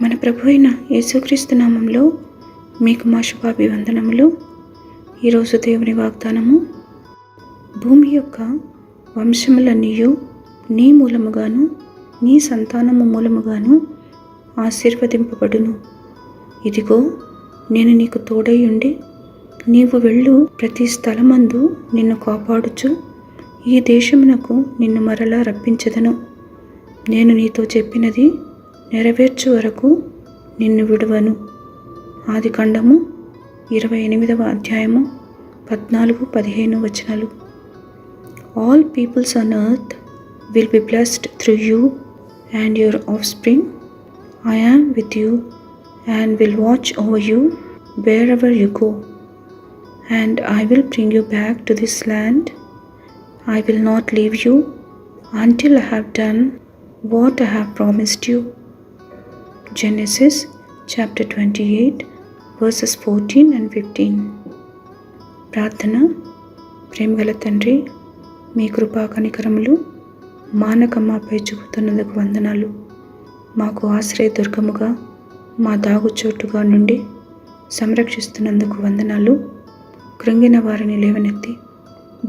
మన ప్రభు అయిన యేసుక్రీస్తు నామంలో మీకు మా శుభాభివందనములు. ఈరోజు దేవుని వాగ్దానము, భూమి యొక్క వంశములన్నీయు నీ మూలముగాను నీ సంతానము మూలముగాను ఆశీర్వదింపబడును. ఇదిగో, నేను నీకు తోడై ఉండి నీవు వెళ్ళు ప్రతి స్థలమందు నిన్ను కాపాడుచు ఈ దేశమునకు నిన్ను మరలా రప్పించెదను. నేను నీతో చెప్పినది నెరవేర్చు వరకు నిన్ను విడువను. ఆదికాండము 28వ అధ్యాయము 14-15 వచనాలు. All peoples on earth will be blessed through you and your offspring. I am with you and will watch over you wherever you go. And I will bring you back to this land. I will not leave you until I have done what I have promised you. Genesis chapter 28 verses 14 and 15. ప్రార్థన. ప్రేమగల తండ్రి, మీ కృపా కనికరములు మానకమ్మపై చూపుతున్నందుకు వందనాలు. మాకు ఆశ్రయదుర్గముగా మా దాగుచోటుగా నుండి సంరక్షిస్తున్నందుకు వందనాలు. కృంగిన వారిని లేవనెత్తి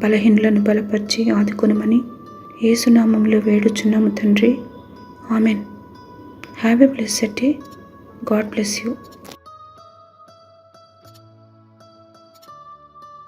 బలహీనులను బలపరిచి ఆదుకొనుమని యేసునామములో వేడుచున్నాము తండ్రి. Amen. Have a blessed day. God bless you.